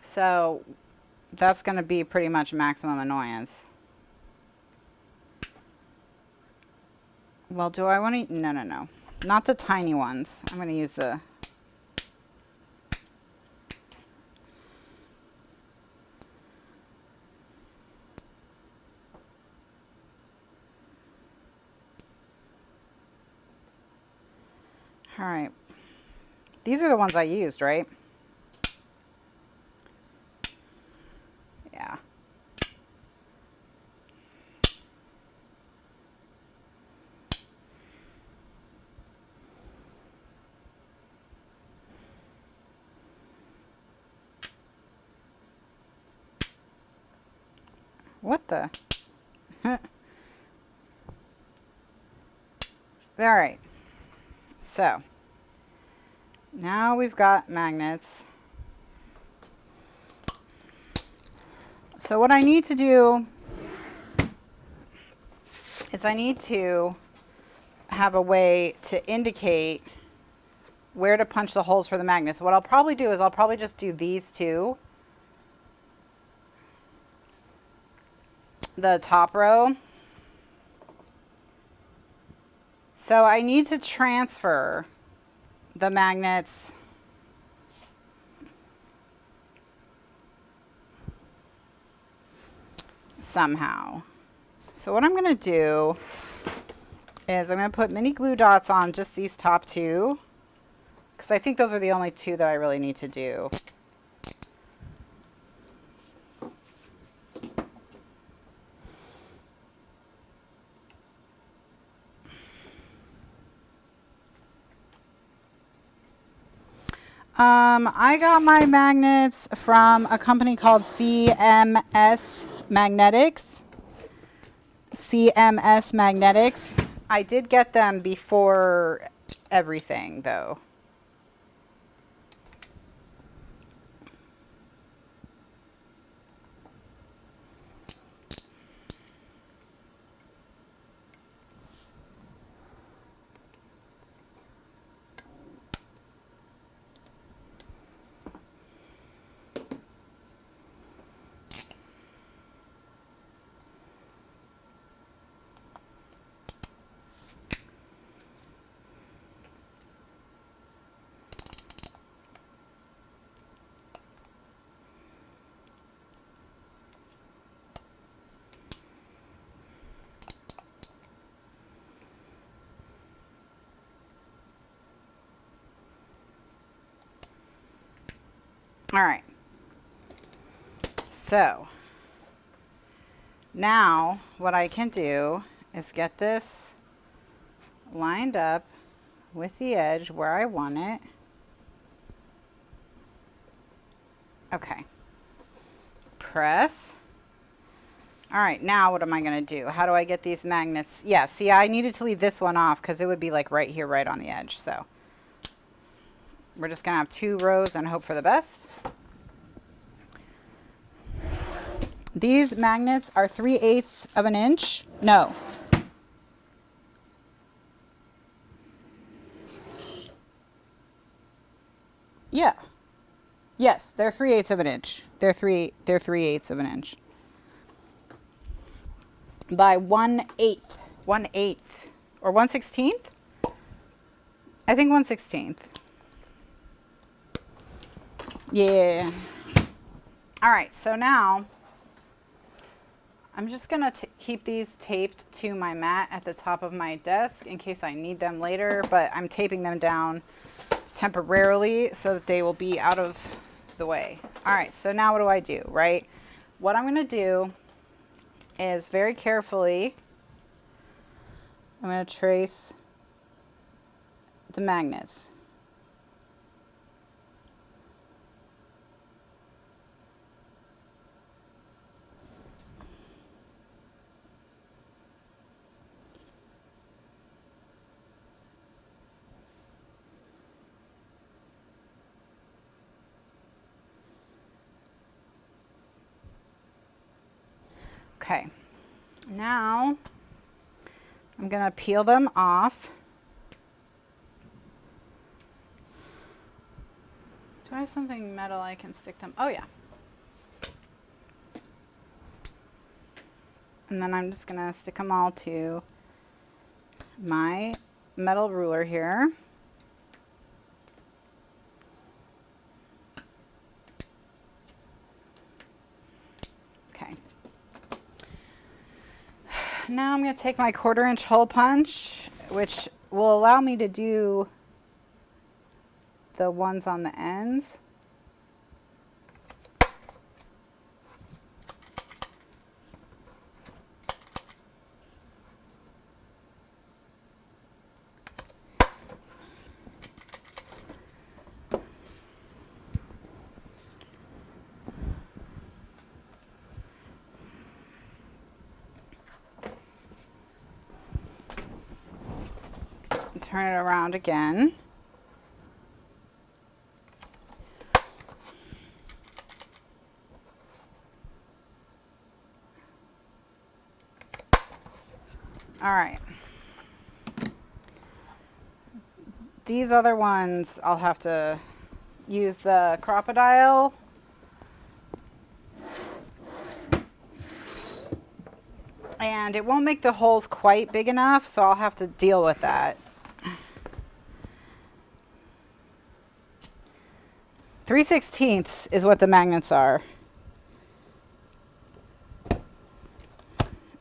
So that's going to be pretty much maximum annoyance. Well, do I want to? No, no, no. Not the tiny ones. I'm going to use the... All right. These are the ones I used, right? Yeah. What the? All right. So now we've got magnets. So what I need to do is I need to have a way to indicate where to punch the holes for the magnets. What I'll probably do is I'll probably just do these two. The top row. So I need to transfer the magnets somehow. So what I'm going to do is I'm going to put mini glue dots on just these top two, because I think those are the only two that I really need to do. I got my magnets from a company called CMS Magnetics. CMS Magnetics. I did get them before everything, though. All right. So now what I can do is get this lined up with the edge where I want it. Okay. Press. All right, now what am I going to do? How do I get these magnets? Yeah, see, I needed to leave this one off because it would be like right here, right on the edge. So we're just going to have 2 rows and hope for the best. These magnets are 3/8 of an inch. No. Yeah. Yes, they're 3/8 of an inch. They're 3/8 of an inch. By 1/8. 1/8. Or 1/16? I think 1/16. Yeah. All right, so now I'm just going to keep these taped to my mat at the top of my desk in case I need them later, but I'm taping them down temporarily so that they will be out of the way. All right, so now what do? Right? What I'm going to do is very carefully, I'm going to trace the magnets. Okay, now I'm going to peel them off. Do I have something metal I can stick them? Oh yeah. And then I'm just going to stick them all to my metal ruler here. Okay. Now I'm going to take my 1/4 inch hole punch, which will allow me to do the ones on the ends. Turn it around again. All right. These other ones, I'll have to use the crocodile. And it won't make the holes quite big enough, so I'll have to deal with that. 3/16 is what the magnets are.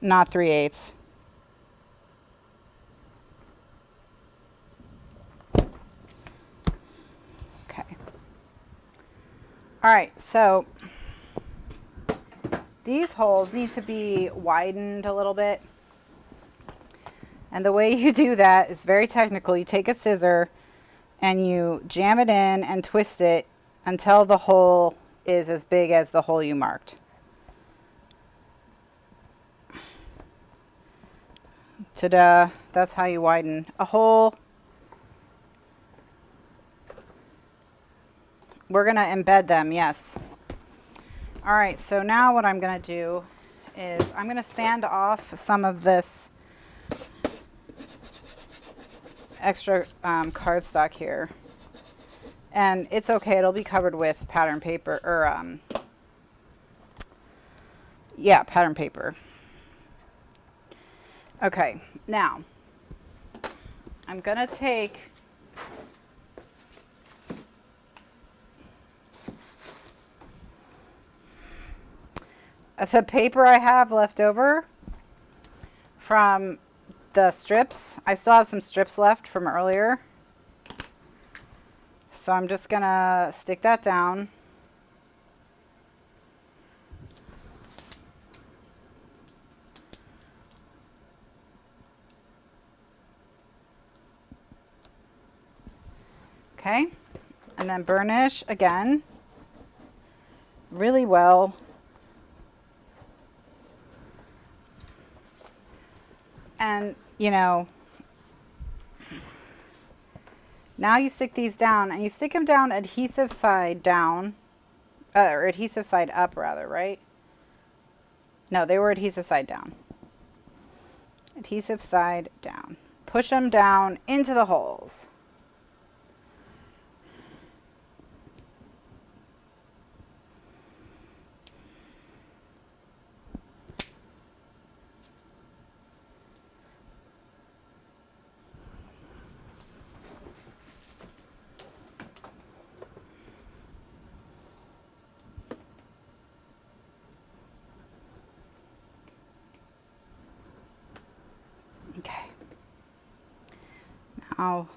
Not 3/8. Okay. All right, so these holes need to be widened a little bit. And the way you do that is very technical. You take a scissor and you jam it in and twist it until the hole is as big as the hole you marked. Ta-da! That's how you widen a hole. We're going to embed them, yes. All right, so now what I'm going to do is I'm going to sand off some of this extra cardstock here. And it's okay, it'll be covered with pattern paper, or yeah, pattern paper. Okay, now I'm gonna take the paper I have left over from the strips. I still have some strips left from earlier. So I'm just gonna stick that down Okay, and then burnish again really well. And you know, now you stick these down, and you stick them down adhesive side down, or adhesive side up rather, right? No, they were adhesive side down. Adhesive side down. Push them down into the holes. Okay. Now,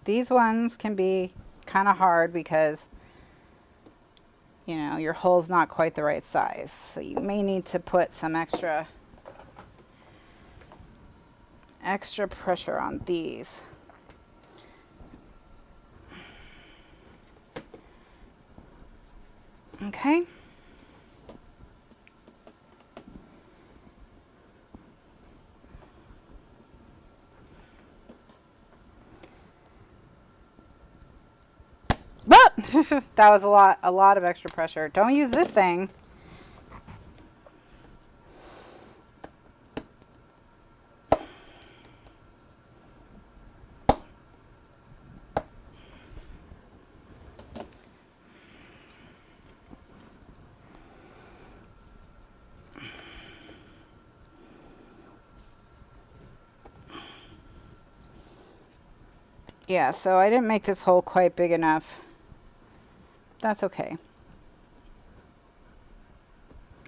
these ones can be kind of hard because, you know, your hole's not quite the right size. So you may need to put some extra pressure on these. Okay. That was a lot of extra pressure. Don't use this thing. Yeah, so I didn't make this hole quite big enough. That's okay.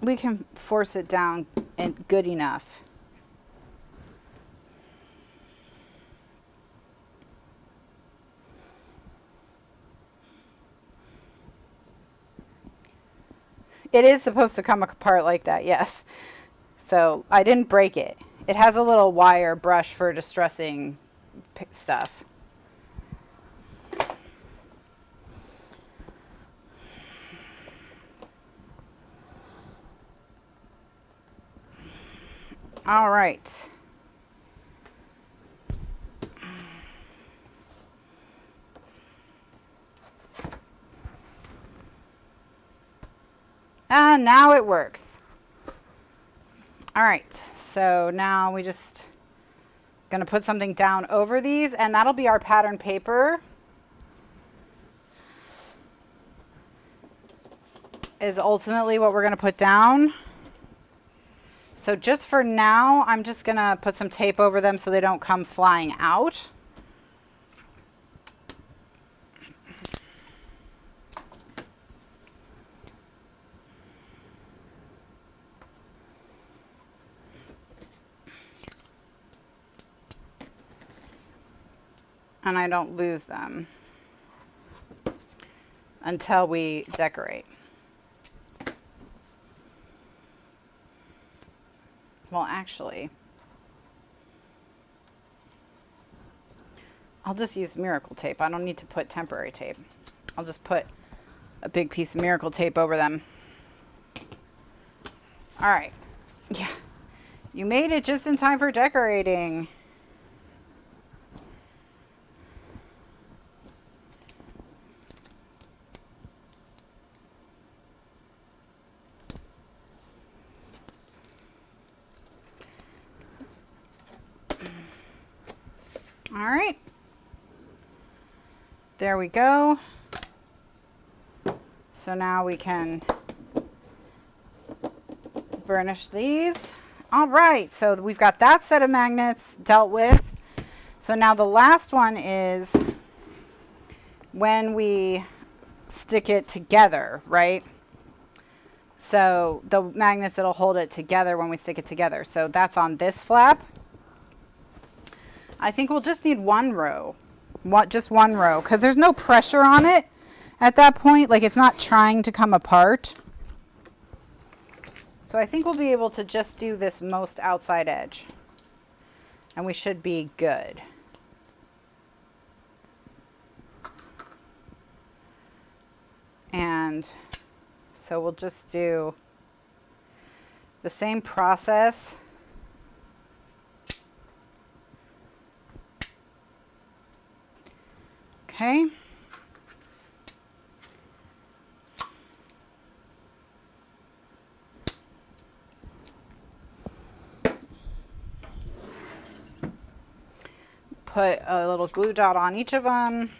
We can force it down and good enough. It is supposed to come apart like that, yes. So I didn't break it. It has a little wire brush for distressing stuff. All right. And now it works. All right, so now we just gonna put something down over these, and that'll be our pattern paper. Is ultimately what we're gonna put down. So just for now, I'm just gonna put some tape over them so they don't come flying out. And I don't lose them until we decorate. Well, actually, I'll just use miracle tape. I don't need to put temporary tape. I'll just put a big piece of miracle tape over them. All right. Yeah. You made it just in time for decorating. All right, there we go. So now we can burnish these. All right, so we've got that set of magnets dealt with. So now the last one is when we stick it together, right? So the magnets that'll hold it together when we stick it together. So that's on this flap. I think we'll just need one row, just one row, because there's no pressure on it at that point. Like, it's not trying to come apart. So I think we'll be able to just do this most outside edge, and we should be good. And so we'll just do the same process. Okay. Put a little glue dot on each of them.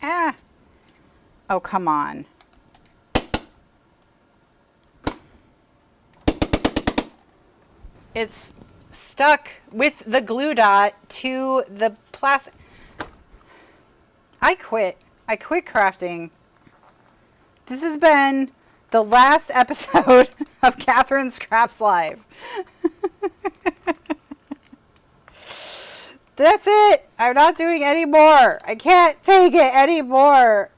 Ah! Oh, come on. It's stuck with the glue dot to the plastic. I quit. I quit crafting. This has been the last episode of Kathryn Scraps Live. That's it. I'm not doing any more. I can't take it anymore.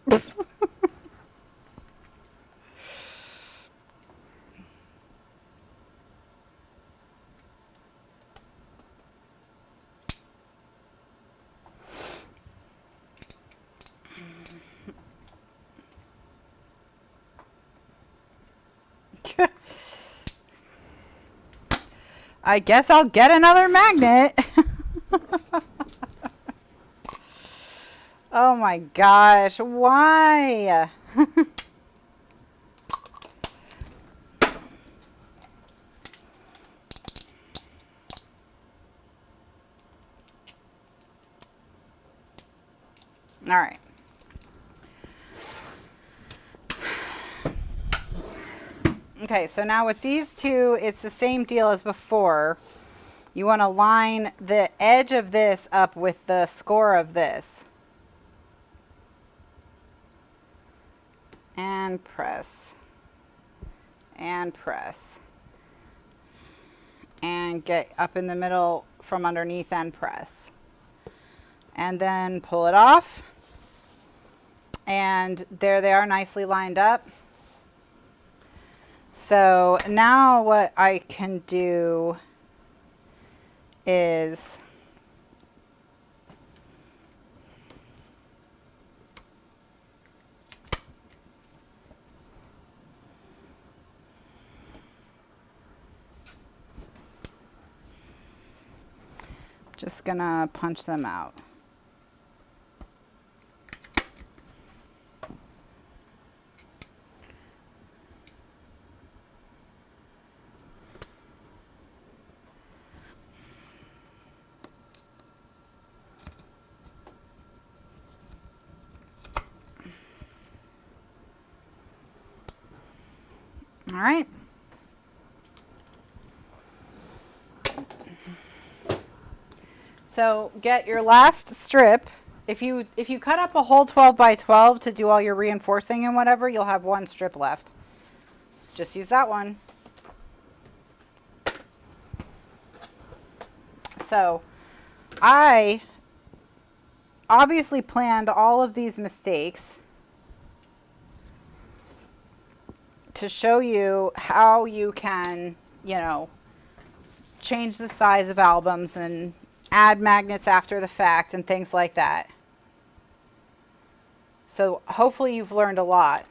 I guess I'll get another magnet. Oh my gosh, why? All right. Okay, so now with these two, it's the same deal as before. You want to line the edge of this up with the score of this. And press. And press. And get up in the middle from underneath and press. And then pull it off. And there they are, nicely lined up. So now what I can do is just gonna punch them out. All right. So get your last strip. If you cut up a whole 12 by 12 to do all your reinforcing and whatever, you'll have one strip left. Just use that one. So I obviously planned all of these mistakes to show you how you can, you know, change the size of albums and add magnets after the fact and things like that. So hopefully you've learned a lot.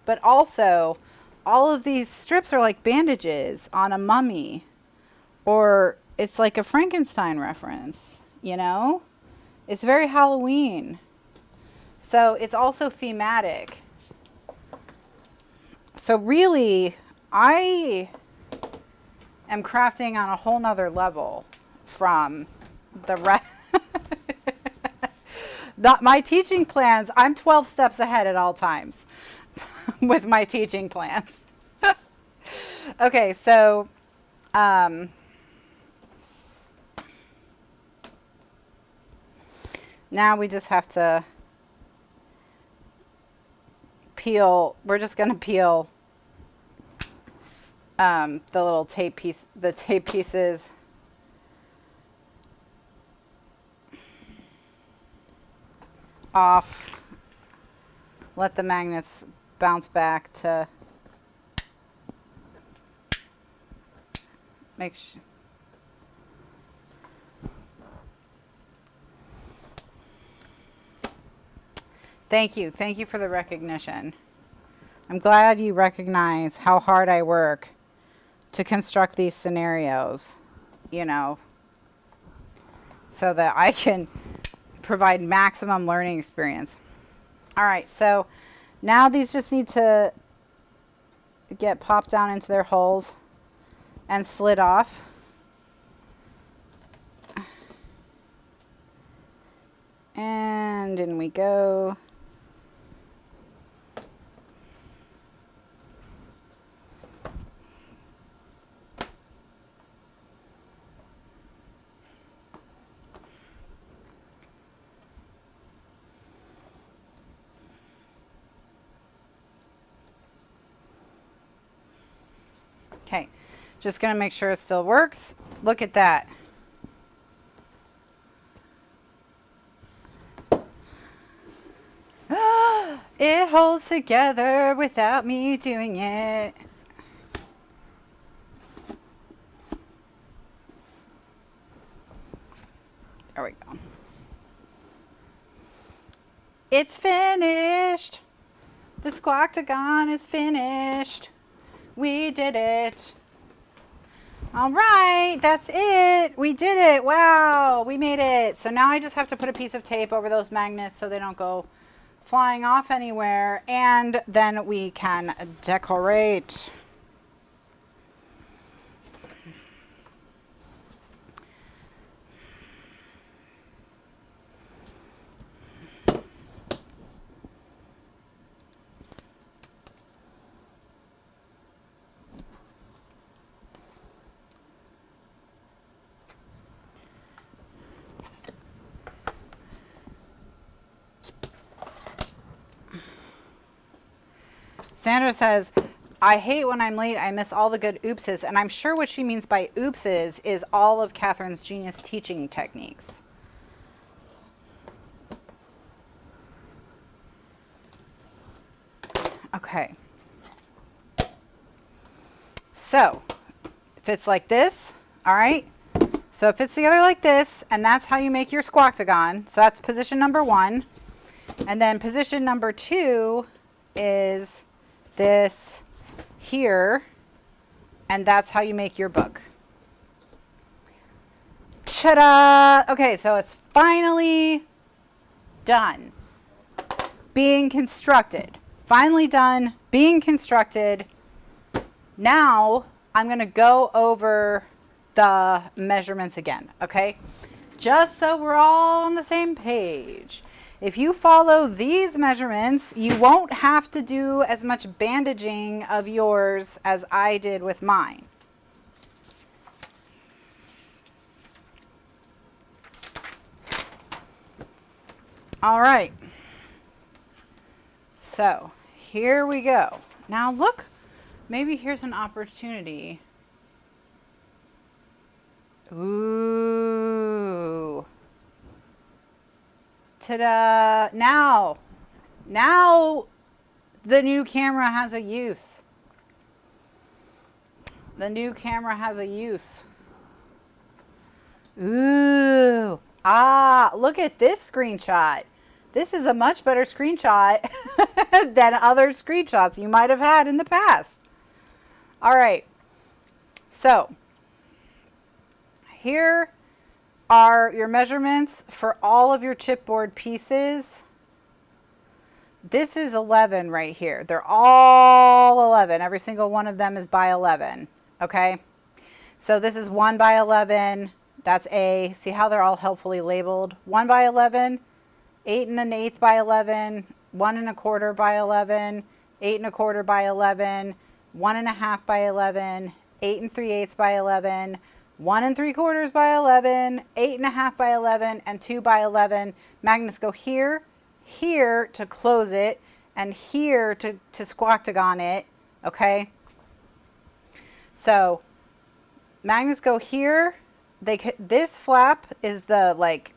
But also, all of these strips are like bandages on a mummy, or it's like a Frankenstein reference, you know? It's very Halloween. So it's also thematic. So really, I am crafting on a whole nother level from the rest. Not my teaching plans. I'm 12 steps ahead at all times with my teaching plans. Okay, so now we just have to peel. We're just going to peel the little tape piece, the tape pieces. Off. Let the magnets bounce back to make sure. Thank you. Thank you for the recognition. I'm glad you recognize how hard I work to construct these scenarios, you know, so that I can provide maximum learning experience. All right, so now these just need to get popped down into their holes and slid off. And in we go. Okay, just gonna make sure it still works. Look at that. It holds together without me doing it. There we go. It's finished. The Squawk-tagon is finished. We did it. All right, that's it. We did it. Wow, we made it. So now I just have to put a piece of tape over those magnets so they don't go flying off anywhere. And then we can decorate. Sandra says, I hate when I'm late. I miss all the good oopses. And I'm sure what she means by oopses is all of Kathryn's genius teaching techniques. Okay. So, if it's like this, all right? So it fits together like this, and that's how you make your Squawk-tagon. So that's position number 1. And then position number 2 is this here, and that's how you make your book. Ta-da! Okay, so it's finally done being constructed. Finally done being constructed. Now I'm going to go over the measurements again, okay? Just so we're all on the same page. If you follow these measurements, you won't have to do as much bandaging of yours as I did with mine. All right. So here we go. Now look, maybe here's an opportunity. Ooh. Ta-da! Now the new camera has a use. The new camera has a use. Ooh. Ah, look at this screenshot. This is a much better screenshot than other screenshots you might have had in the past. All right. So, here are your measurements for all of your chipboard pieces. This is 11 right here. They're all 11. Every single one of them is by 11. Okay. So this is 1 by 11. That's A. See how they're all helpfully labeled? 1 by 11, 8 1/8 by 11, 1 1/4 by 11, 8 1/4 by 11, 1 1/2 by 11, 8 3/8 by 11, 1 3/4 by 11, 8 1/2 by 11, and 2 by 11. Magnets go here, here to close it, and here to Squawk-tagon it. Okay. So magnets go here. This flap is the like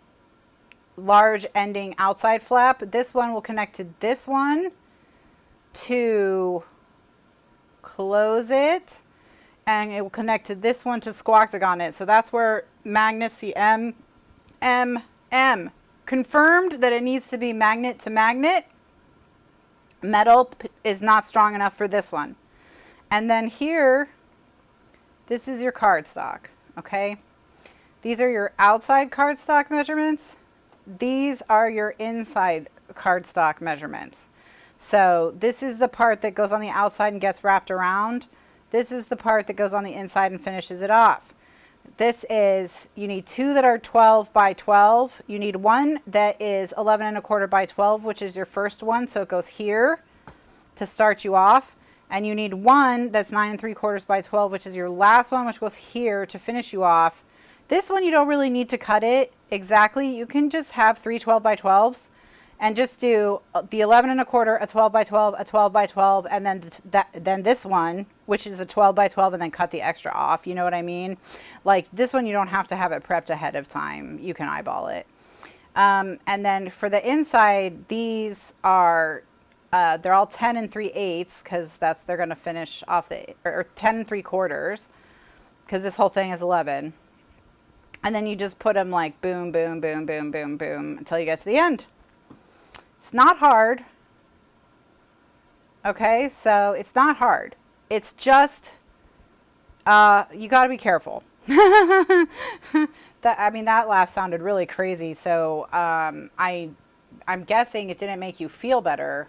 large ending outside flap. This one will connect to this one to close it, and it will connect to this one to Squawk-tagon it. So that's where magnets, see M, M, M. Confirmed that it needs to be magnet to magnet. Metal is not strong enough for this one. And then here, this is your cardstock, okay? These are your outside cardstock measurements. These are your inside cardstock measurements. So this is the part that goes on the outside and gets wrapped around. This is the part that goes on the inside and finishes it off. This is, you need 2 that are 12 by 12. You need 1 that is 11 1/4 by 12, which is your first one. So it goes here to start you off. And you need 1 that's 9 3/4 by 12, which is your last one, which goes here to finish you off. This one, you don't really need to cut it exactly. You can just have 3 12 by 12s and just do the 11 1/4, a 12 by 12, a 12 by 12, and then this one, which is a 12 by 12, and then cut the extra off. You know what I mean? Like this one, you don't have to have it prepped ahead of time. You can eyeball it. And then for the inside, these are, they're all 10 3/8 because they're going to finish off or 10 3/4 because this whole thing is 11. And then you just put them like boom, boom, boom, boom, boom, boom until you get to the end. It's not hard. Okay, so it's not hard. It's just, you got to be careful. That laugh sounded really crazy. So I'm guessing it didn't make you feel better.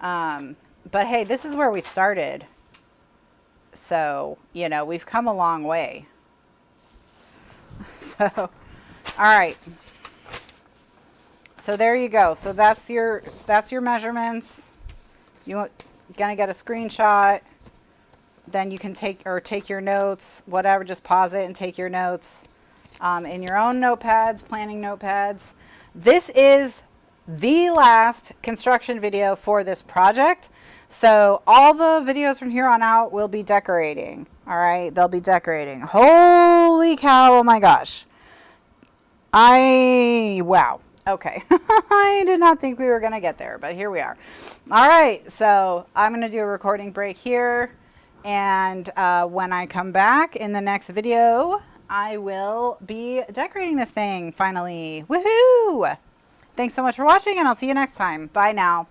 But hey, this is where we started. So, you know, we've come a long way. So, all right. So there you go. So that's your measurements. You're gonna get a screenshot. Then you can take your notes, whatever. Just pause it and take your notes in your own notepads, planning notepads. This is the last construction video for this project. So all the videos from here on out will be decorating. All right, they'll be decorating. Holy cow, oh my gosh. Wow. Okay. I did not think we were going to get there, but here we are. All right, so I'm going to do a recording break here. And when I come back in the next video, I will be decorating this thing finally. Woohoo! Thanks so much for watching, and I'll see you next time. Bye now.